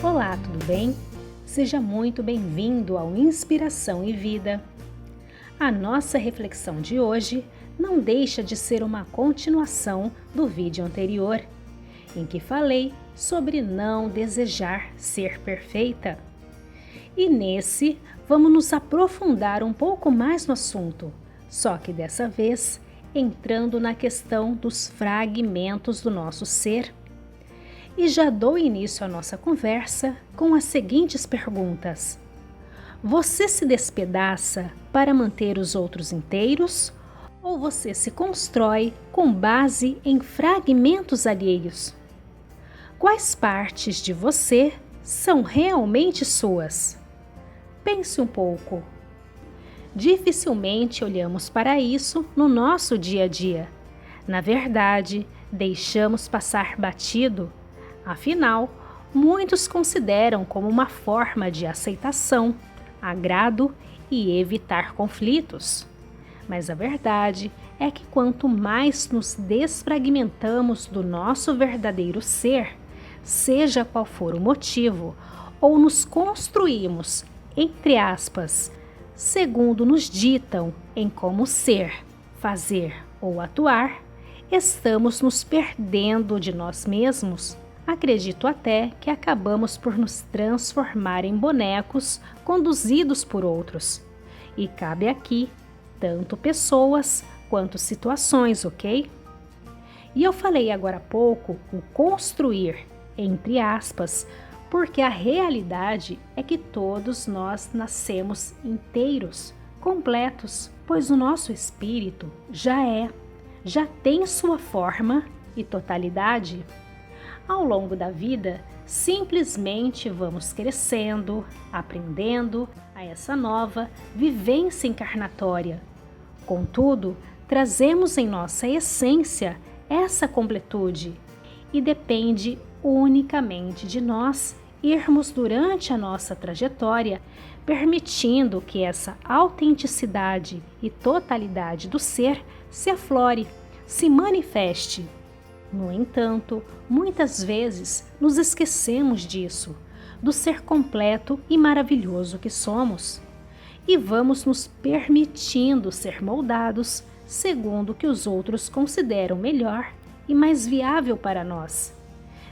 Olá, tudo bem? Seja muito bem-vindo ao Inspiração e Vida. A nossa reflexão de hoje não deixa de ser uma continuação do vídeo anterior, em que falei sobre não desejar ser perfeita. E nesse, vamos nos aprofundar um pouco mais no assunto, só que dessa vez entrando na questão dos fragmentos do nosso ser. E já dou início à nossa conversa com as seguintes perguntas. Você se despedaça para manter os outros inteiros? Ou você se constrói com base em fragmentos alheios? Quais partes de você são realmente suas? Pense um pouco. Dificilmente olhamos para isso no nosso dia a dia. Na verdade, deixamos passar batido. Afinal, muitos consideram como uma forma de aceitação, agrado e evitar conflitos. Mas a verdade é que quanto mais nos desfragmentamos do nosso verdadeiro ser, seja qual for o motivo, ou nos construímos, entre aspas, segundo nos ditam em como ser, fazer ou atuar, estamos nos perdendo de nós mesmos. Acredito até que acabamos por nos transformar em bonecos conduzidos por outros. E cabe aqui tanto pessoas quanto situações, ok? E eu falei agora há pouco o construir, entre aspas, porque a realidade é que todos nós nascemos inteiros, completos, pois o nosso espírito já tem sua forma e totalidade. Ao longo da vida, simplesmente vamos crescendo, aprendendo a essa nova vivência encarnatória. Contudo, trazemos em nossa essência essa completude e depende unicamente de nós irmos durante a nossa trajetória permitindo que essa autenticidade e totalidade do ser se aflore, se manifeste. No entanto, muitas vezes nos esquecemos disso, do ser completo e maravilhoso que somos, e vamos nos permitindo ser moldados segundo o que os outros consideram melhor e mais viável para nós,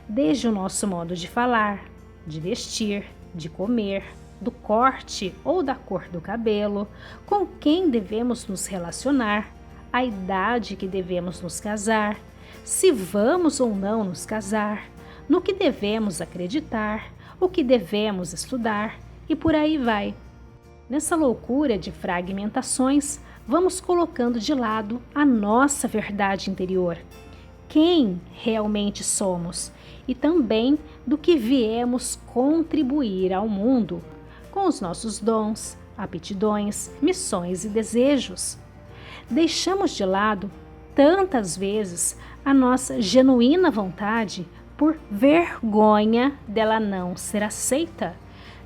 desde o nosso modo de falar, de vestir, de comer, do corte ou da cor do cabelo, com quem devemos nos relacionar, a idade que devemos nos casar, se vamos ou não nos casar, no que devemos acreditar, o que devemos estudar e por aí vai. Nessa loucura de fragmentações, vamos colocando de lado a nossa verdade interior, quem realmente somos e também do que viemos contribuir ao mundo, com os nossos dons, aptidões, missões e desejos. Deixamos de lado tantas vezes a nossa genuína vontade por vergonha dela não ser aceita,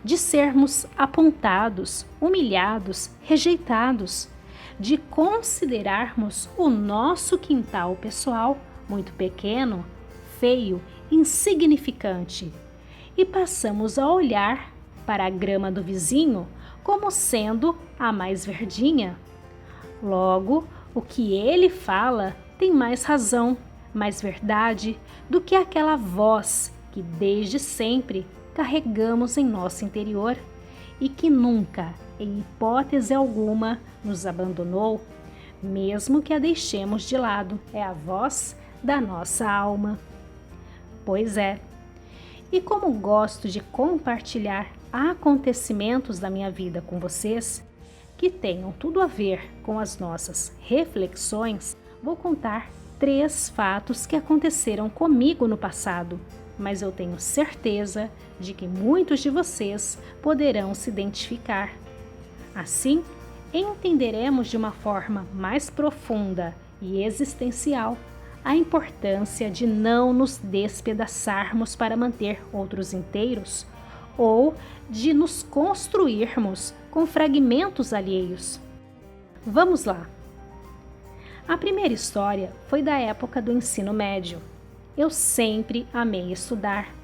de sermos apontados, humilhados, rejeitados, de considerarmos o nosso quintal pessoal muito pequeno, feio, insignificante, e passamos a olhar para a grama do vizinho como sendo a mais verdinha. Logo, o que ele fala tem mais razão, mais verdade do que aquela voz que desde sempre carregamos em nosso interior e que nunca, em hipótese alguma, nos abandonou, mesmo que a deixemos de lado. É a voz da nossa alma. Pois é. E como gosto de compartilhar acontecimentos da minha vida com vocês, que tenham tudo a ver com as nossas reflexões, vou contar 3 fatos que aconteceram comigo no passado, mas eu tenho certeza de que muitos de vocês poderão se identificar. Assim, entenderemos de uma forma mais profunda e existencial a importância de não nos despedaçarmos para manter outros inteiros ou de nos construirmos com fragmentos alheios. Vamos lá! A primeira história foi da época do ensino médio. Eu sempre amei estudar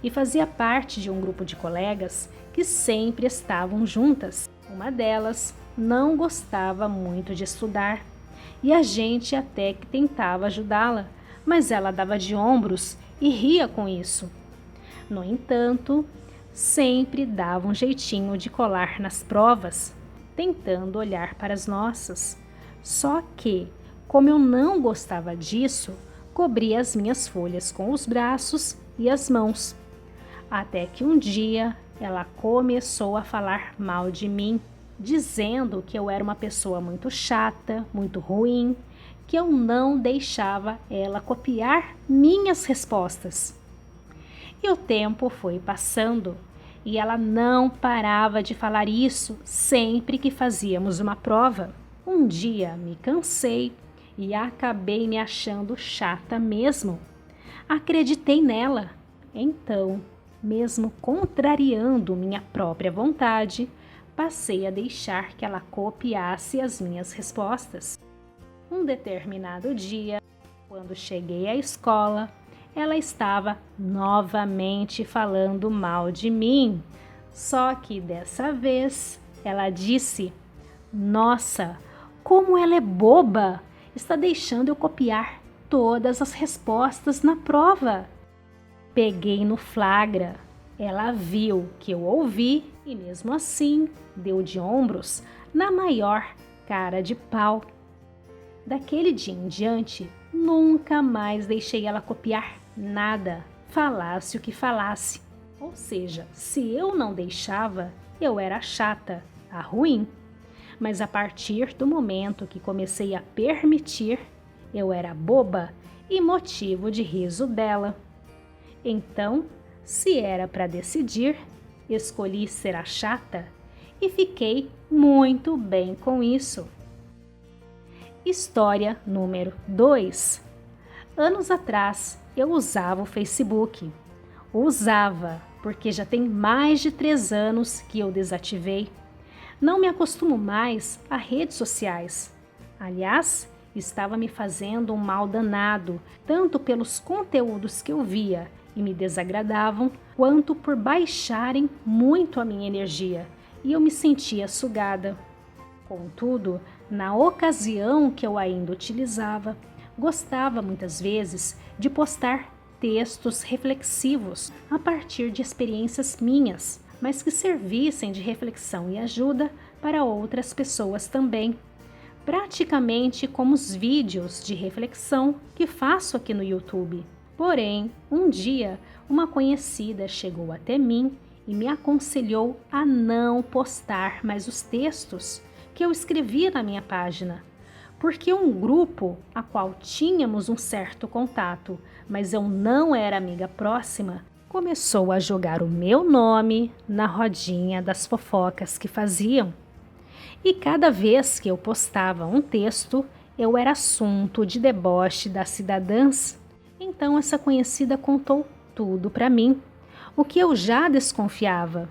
e fazia parte de um grupo de colegas que sempre estavam juntas. Uma delas não gostava muito de estudar e a gente até que tentava ajudá-la, mas ela dava de ombros e ria com isso. No entanto, sempre dava um jeitinho de colar nas provas, tentando olhar para as nossas. Só que, como eu não gostava disso, cobria as minhas folhas com os braços e as mãos. Até que um dia ela começou a falar mal de mim, dizendo que eu era uma pessoa muito chata, muito ruim, que eu não deixava ela copiar minhas respostas. E o tempo foi passando e ela não parava de falar isso sempre que fazíamos uma prova. Um dia me cansei e acabei me achando chata mesmo. Acreditei nela. Então, mesmo contrariando minha própria vontade, passei a deixar que ela copiasse as minhas respostas. Um determinado dia, quando cheguei à escola, ela estava novamente falando mal de mim. Só que dessa vez ela disse: "Nossa, como ela é boba! Está deixando eu copiar todas as respostas na prova." Peguei no flagra. Ela viu que eu ouvi e mesmo assim deu de ombros na maior cara de pau. Daquele dia em diante, nunca mais deixei ela copiar nada, falasse o que falasse. Ou seja, se eu não deixava, eu era a chata, a ruim. Mas a partir do momento que comecei a permitir, eu era boba e motivo de riso dela. Então, se era para decidir, escolhi ser a chata e fiquei muito bem com isso. História número 2. Anos atrás, eu usava o Facebook. Usava, porque já tem mais de 3 anos que eu desativei. Não me acostumo mais a redes sociais. Aliás, estava me fazendo um mal danado, tanto pelos conteúdos que eu via e me desagradavam, quanto por baixarem muito a minha energia, e eu me sentia sugada. Contudo, na ocasião que eu ainda utilizava, gostava muitas vezes de postar textos reflexivos a partir de experiências minhas, mas que servissem de reflexão e ajuda para outras pessoas também. Praticamente como os vídeos de reflexão que faço aqui no YouTube. Porém, um dia, uma conhecida chegou até mim e me aconselhou a não postar mais os textos que eu escrevia na minha página, porque um grupo a qual tínhamos um certo contato, mas eu não era amiga próxima, começou a jogar o meu nome na rodinha das fofocas que faziam. E cada vez que eu postava um texto, eu era assunto de deboche das cidadãs. Então essa conhecida contou tudo para mim, o que eu já desconfiava,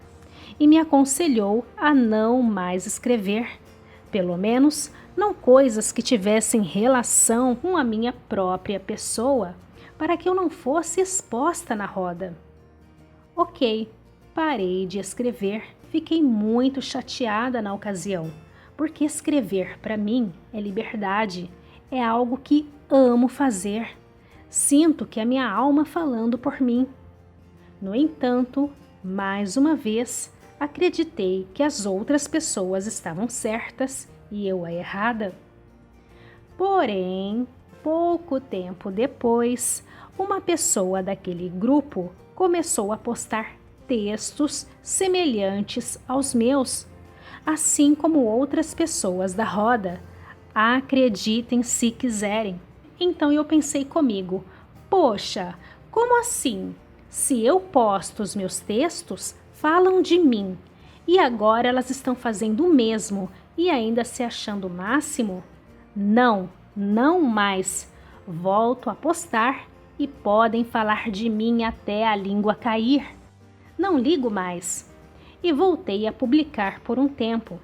e me aconselhou a não mais escrever, pelo menos não coisas que tivessem relação com a minha própria pessoa, para que eu não fosse exposta na roda. Ok, parei de escrever. Fiquei muito chateada na ocasião, porque escrever para mim é liberdade, é algo que amo fazer. Sinto que é minha alma falando por mim. No entanto, mais uma vez, acreditei que as outras pessoas estavam certas e eu a errada. Porém, pouco tempo depois, uma pessoa daquele grupo começou a postar textos semelhantes aos meus, assim como outras pessoas da roda. Acreditem se quiserem. Então eu pensei comigo, poxa, como assim? Se eu posto os meus textos, falam de mim, e agora elas estão fazendo o mesmo e ainda se achando o máximo? Não, não mais. Volto a postar e podem falar de mim até a língua cair. Não ligo mais. E voltei a publicar por um tempo,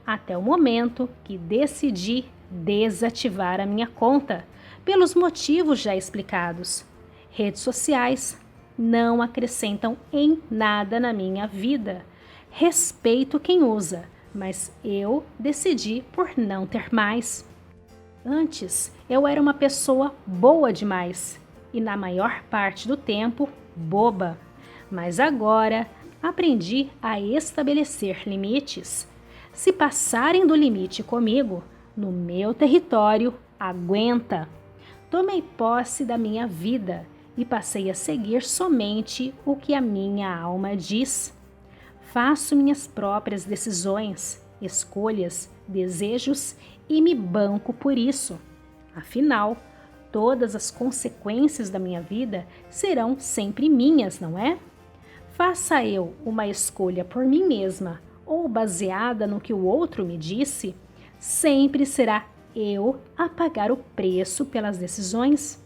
até o momento que decidi desativar a minha conta, pelos motivos já explicados. Redes sociais não acrescentam em nada na minha vida. Respeito quem usa, mas eu decidi por não ter mais. Antes, eu era uma pessoa boa demais e, na maior parte do tempo, boba. Mas agora, aprendi a estabelecer limites. Se passarem do limite comigo, no meu território, aguenta. Tomei posse da minha vida e passei a seguir somente o que a minha alma diz. Faço minhas próprias decisões, escolhas, desejos e me banco por isso. Afinal, todas as consequências da minha vida serão sempre minhas, não é? Faça eu uma escolha por mim mesma ou baseada no que o outro me disse, sempre será eu a pagar o preço pelas decisões.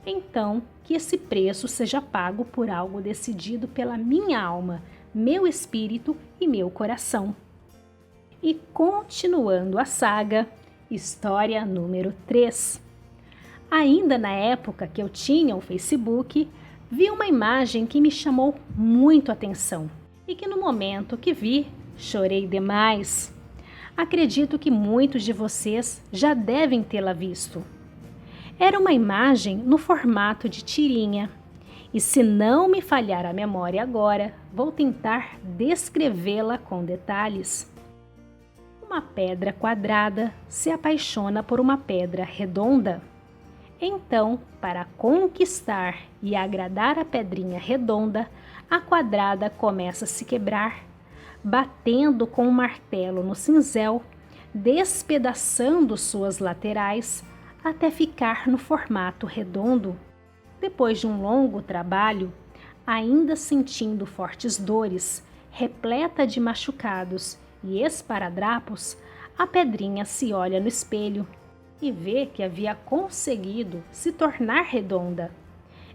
Então, que esse preço seja pago por algo decidido pela minha alma, meu espírito e meu coração. E continuando a saga, história número 3. Ainda na época que eu tinha o Facebook, vi uma imagem que me chamou muito a atenção e que no momento que vi, chorei demais. Acredito que muitos de vocês já devem tê-la visto. Era uma imagem no formato de tirinha, e se não me falhar a memória agora, vou tentar descrevê-la com detalhes. Uma pedra quadrada se apaixona por uma pedra redonda. Então, para conquistar e agradar a pedrinha redonda, a quadrada começa a se quebrar, batendo com um martelo no cinzel, despedaçando suas laterais até ficar no formato redondo. Depois de um longo trabalho, ainda sentindo fortes dores, repleta de machucados e esparadrapos, a pedrinha se olha no espelho e vê que havia conseguido se tornar redonda.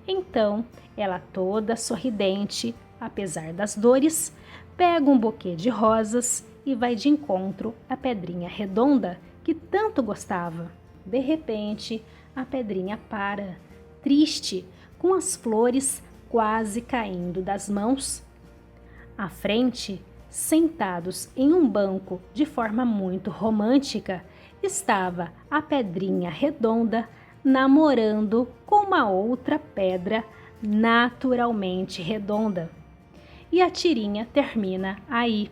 Então, ela toda sorridente, apesar das dores, pega um buquê de rosas e vai de encontro à pedrinha redonda que tanto gostava. De repente, a pedrinha para, triste, com as flores quase caindo das mãos. À frente, sentados em um banco de forma muito romântica, estava a pedrinha redonda namorando com uma outra pedra naturalmente redonda. E a tirinha termina aí.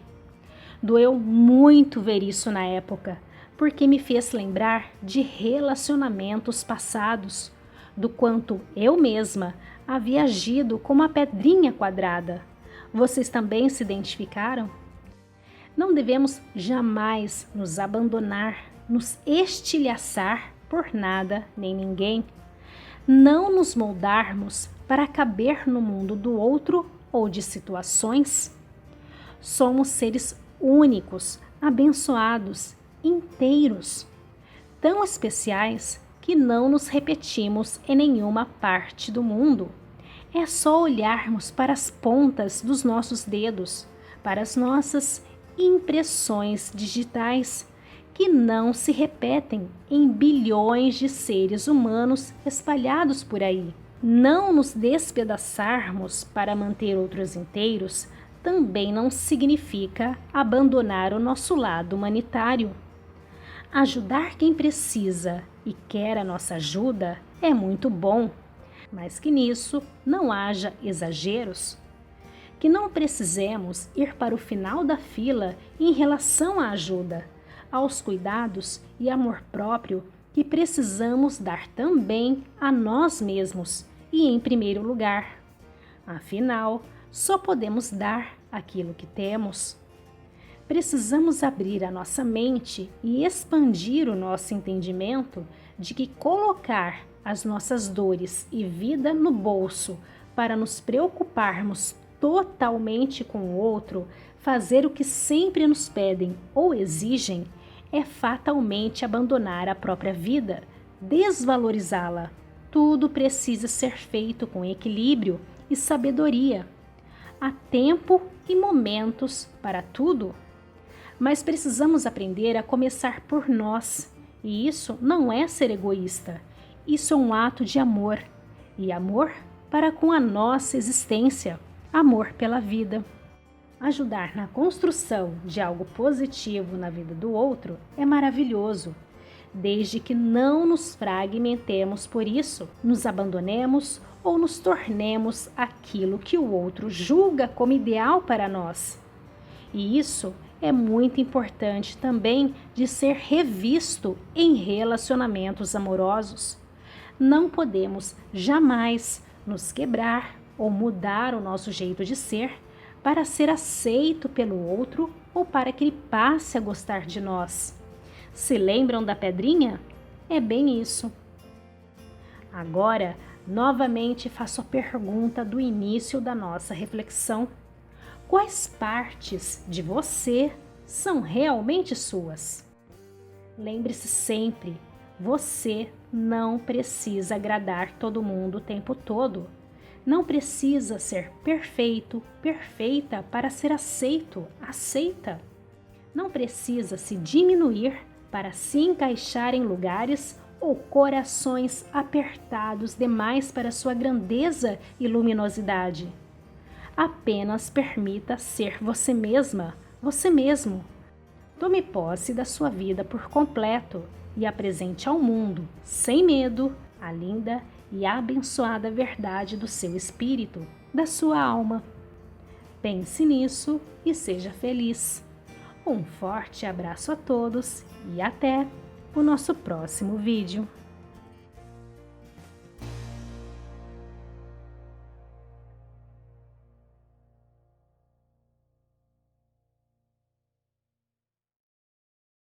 Doeu muito ver isso na época, porque me fez lembrar de relacionamentos passados, do quanto eu mesma havia agido como a pedrinha quadrada. Vocês também se identificaram? Não devemos jamais nos abandonar, nos estilhaçar por nada nem ninguém. Não nos moldarmos para caber no mundo do outro ou de situações. Somos seres únicos, abençoados, inteiros, tão especiais que não nos repetimos em nenhuma parte do mundo. É só olharmos para as pontas dos nossos dedos, para as nossas impressões digitais, que não se repetem em bilhões de seres humanos espalhados por aí. Não nos despedaçarmos para manter outros inteiros também não significa abandonar o nosso lado humanitário. Ajudar quem precisa e quer a nossa ajuda é muito bom, mas que nisso não haja exageros. Que não precisemos ir para o final da fila em relação à ajuda, aos cuidados e amor próprio que precisamos dar também a nós mesmos e em primeiro lugar. Afinal, só podemos dar aquilo que temos. Precisamos abrir a nossa mente e expandir o nosso entendimento de que colocar as nossas dores e vida no bolso para nos preocuparmos totalmente com o outro, fazer o que sempre nos pedem ou exigem, é fatalmente abandonar a própria vida, desvalorizá-la. Tudo precisa ser feito com equilíbrio e sabedoria. Há tempo e momentos para tudo. Mas precisamos aprender a começar por nós. E isso não é ser egoísta. Isso é um ato de amor. E amor para com a nossa existência, amor pela vida. Ajudar na construção de algo positivo na vida do outro é maravilhoso, desde que não nos fragmentemos por isso, nos abandonemos ou nos tornemos aquilo que o outro julga como ideal para nós. E isso é muito importante também de ser revisto em relacionamentos amorosos. Não podemos jamais nos quebrar ou mudar o nosso jeito de ser para ser aceito pelo outro ou para que ele passe a gostar de nós. Se lembram da pedrinha? É bem isso. Agora, novamente faço a pergunta do início da nossa reflexão. Quais partes de você são realmente suas? Lembre-se sempre, você não precisa agradar todo mundo o tempo todo. Não precisa ser perfeito, perfeita para ser aceito, aceita. Não precisa se diminuir para se encaixar em lugares ou corações apertados demais para sua grandeza e luminosidade. Apenas permita ser você mesma, você mesmo. Tome posse da sua vida por completo e apresente ao mundo, sem medo, a linda e abençoada verdade do seu espírito, da sua alma. Pense nisso e seja feliz. Um forte abraço a todos e até o nosso próximo vídeo.